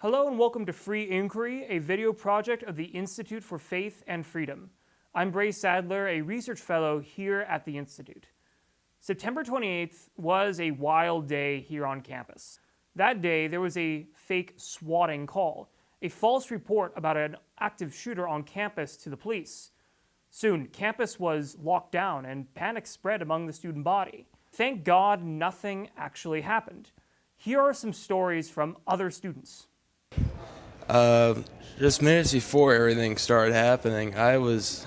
Hello and welcome to Free Inquiry, a video project of the Institute for Faith and Freedom. I'm Bray Sadler, a research fellow here at the Institute. September 28th was a wild day here on campus. That day, there was a fake swatting call, a false report about an active shooter on campus to the police. Soon, campus was locked down and panic spread among the student body. Thank God nothing actually happened. Here are some stories from other students. Just minutes before everything started happening, I was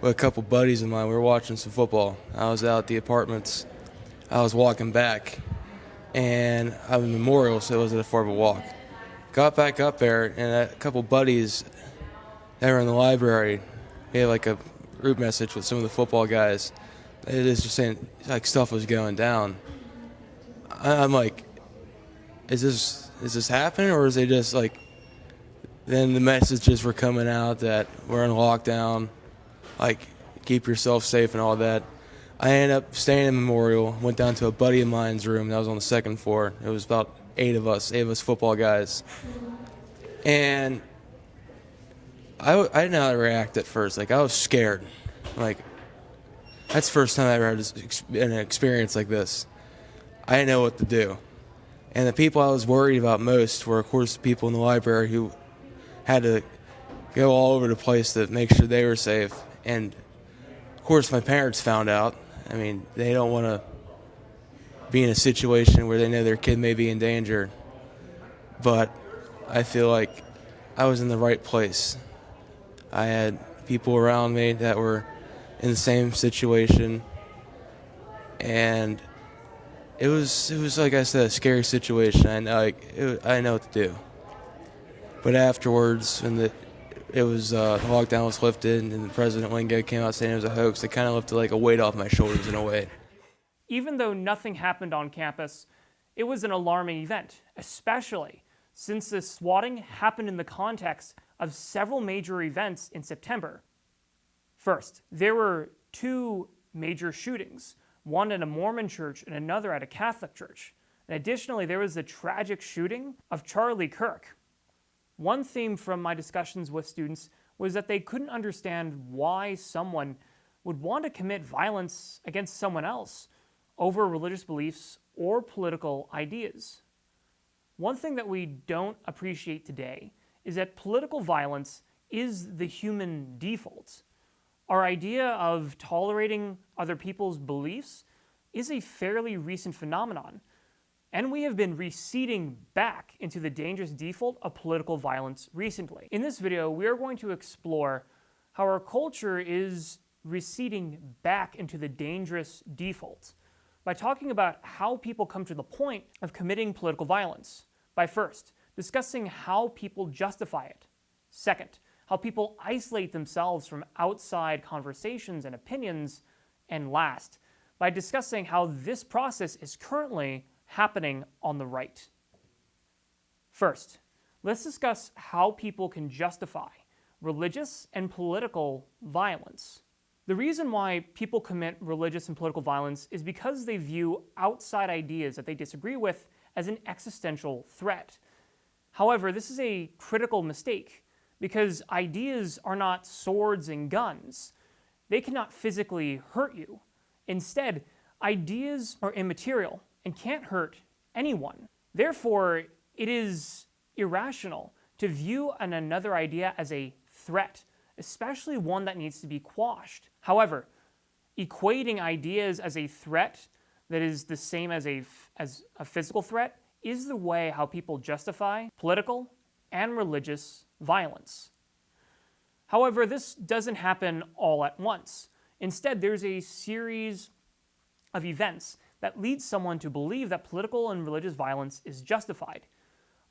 with a couple buddies of mine. We were watching some football. I was out at the apartments. I was walking back, and I'm in Memorial, so it wasn't a far of a walk. Got back up there, and a couple buddies that were in the library, we had like a group message with some of the football guys. It is just saying like stuff was going down. I'm like, is this happening, or is it just like? Then the messages were coming out that we're in lockdown, like keep yourself safe and all that. I ended up staying in Memorial, went down to a buddy of mine's room that was on the second floor. It was about eight of us football guys. And I didn't know how to react at first. Like, I was scared. Like, that's the first time I ever had an experience like this. I didn't know what to do. And the people I was worried about most were, of course, the people in the library who had to go all over the place to make sure they were safe. And, of course, my parents found out. I mean, they don't want to be in a situation where they know their kid may be in danger. But I feel like I was in the right place. I had people around me that were in the same situation. And it was like I said, a scary situation. I know what to do. But afterwards, when the lockdown was lifted and President Wingate came out saying it was a hoax, it kind of lifted like a weight off my shoulders in a way. Even though nothing happened on campus, it was an alarming event, especially since the swatting happened in the context of several major events in September. First, there were two major shootings, one at a Mormon church and another at a Catholic church. And additionally, there was the tragic shooting of Charlie Kirk. One theme from my discussions with students was that they couldn't understand why someone would want to commit violence against someone else over religious beliefs or political ideas. One thing that we don't appreciate today is that political violence is the human default. Our idea of tolerating other people's beliefs is a fairly recent phenomenon, and we have been receding back into the dangerous default of political violence recently. In this video, we are going to explore how our culture is receding back into the dangerous default by talking about how people come to the point of committing political violence, by first discussing how people justify it, second, how people isolate themselves from outside conversations and opinions, and last, by discussing how this process is currently happening on the right. First, let's discuss how people can justify religious and political violence. The reason why people commit religious and political violence is because they view outside ideas that they disagree with as an existential threat. However, this is a critical mistake because ideas are not swords and guns. They cannot physically hurt you. Instead, ideas are immaterial and can't hurt anyone. Therefore, it is irrational to view another idea as a threat, especially one that needs to be quashed. However, equating ideas as a threat that is the same as a physical threat is the way how people justify political and religious violence. However, this doesn't happen all at once. Instead, there's a series of events that leads someone to believe that political and religious violence is justified.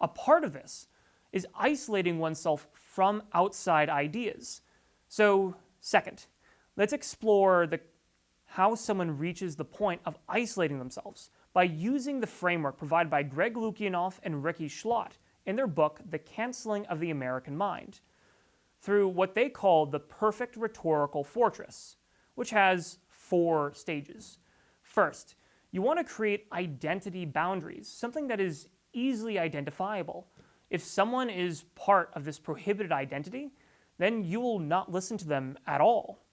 A part of this is isolating oneself from outside ideas. So, second, let's explore how someone reaches the point of isolating themselves by using the framework provided by Greg Lukianoff and Ricky Schlott in their book, The Canceling of the American Mind, through what they call the perfect rhetorical fortress, which has 4 stages. First, you want to create identity boundaries, something that is easily identifiable. If someone is part of this prohibited identity, then you will not listen to them at all.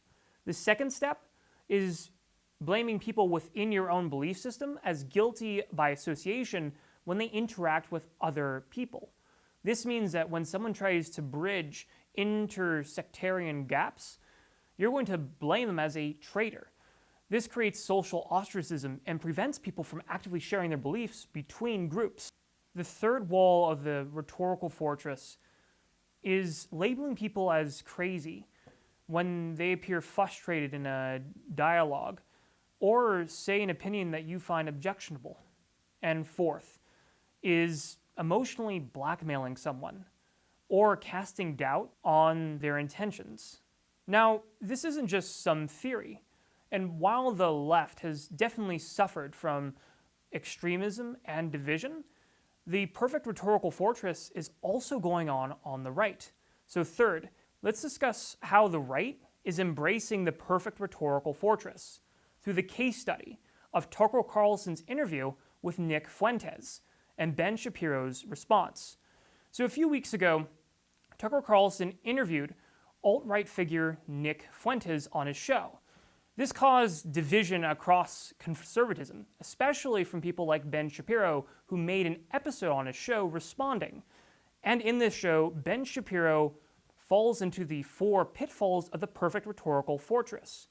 The second step is blaming people within your own belief system as guilty by association when they interact with other people. This means that when someone tries to bridge intersectarian gaps, you're going to blame them as a traitor. This creates social ostracism and prevents people from actively sharing their beliefs between groups. The third wall of the rhetorical fortress is labeling people as crazy when they appear frustrated in a dialogue or say an opinion that you find objectionable. And fourth is emotionally blackmailing someone or casting doubt on their intentions. Now, this isn't just some theory, and while the left has definitely suffered from extremism and division, the perfect rhetorical fortress is also going on the right. So third, let's discuss how the right is embracing the perfect rhetorical fortress through the case study of Tucker Carlson's interview with Nick Fuentes and Ben Shapiro's response. So a few weeks ago, Tucker Carlson interviewed alt-right figure Nick Fuentes on his show. This caused division across conservatism, especially from people like Ben Shapiro, who made an episode on his show responding. And in this show, Ben Shapiro falls into the 4 pitfalls of the perfect rhetorical fortress.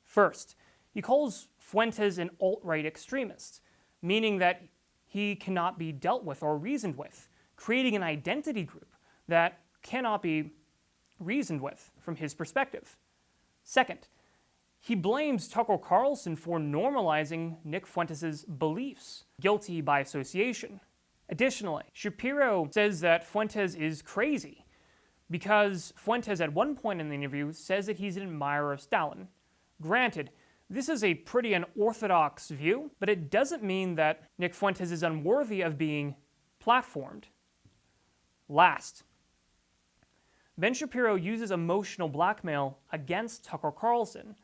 First, he calls Fuentes an alt-right extremist, meaning that he cannot be dealt with or reasoned with, creating an identity group that cannot be reasoned with from his perspective. Second, he blames Tucker Carlson for normalizing Nick Fuentes' beliefs, guilty by association. Additionally, Shapiro says that Fuentes is crazy because Fuentes at one point in the interview says that he's an admirer of Stalin. Granted, this is a pretty unorthodox view, but it doesn't mean that Nick Fuentes is unworthy of being platformed. Last, Ben Shapiro uses emotional blackmail against Tucker Carlson.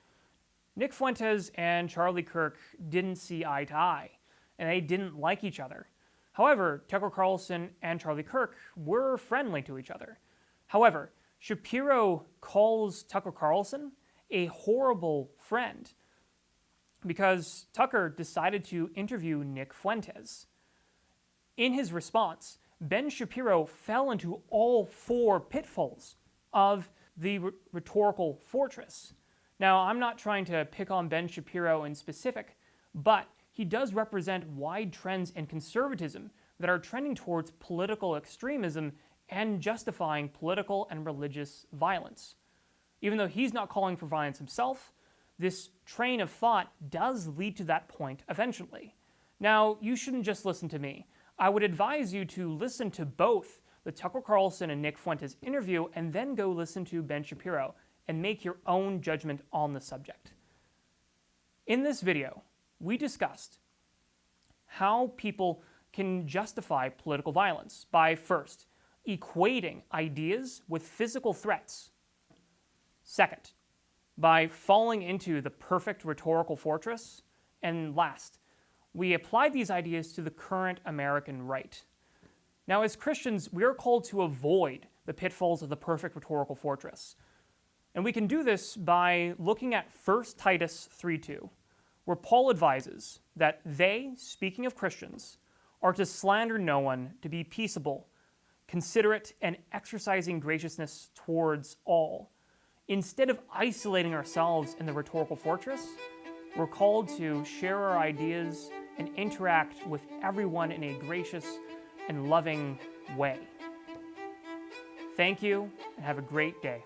Nick Fuentes and Charlie Kirk didn't see eye to eye, and they didn't like each other. However, Tucker Carlson and Charlie Kirk were friendly to each other. However, Shapiro calls Tucker Carlson a horrible friend because Tucker decided to interview Nick Fuentes. In his response, Ben Shapiro fell into all 4 pitfalls of the rhetorical fortress. Now, I'm not trying to pick on Ben Shapiro in specific, but he does represent wide trends in conservatism that are trending towards political extremism and justifying political and religious violence. Even though he's not calling for violence himself, this train of thought does lead to that point eventually. Now, you shouldn't just listen to me. I would advise you to listen to both the Tucker Carlson and Nick Fuentes interview and then go listen to Ben Shapiro and make your own judgment on the subject. In this video, we discussed how people can justify political violence by first, equating ideas with physical threats. Second, by falling into the perfect rhetorical fortress. And last, we applied these ideas to the current American right. Now, as Christians, we are called to avoid the pitfalls of the perfect rhetorical fortress. And we can do this by looking at 1 Titus 3:2, where Paul advises that they, speaking of Christians, are to slander no one, to be peaceable, considerate, and exercising graciousness towards all. Instead of isolating ourselves in the rhetorical fortress, we're called to share our ideas and interact with everyone in a gracious and loving way. Thank you, and have a great day.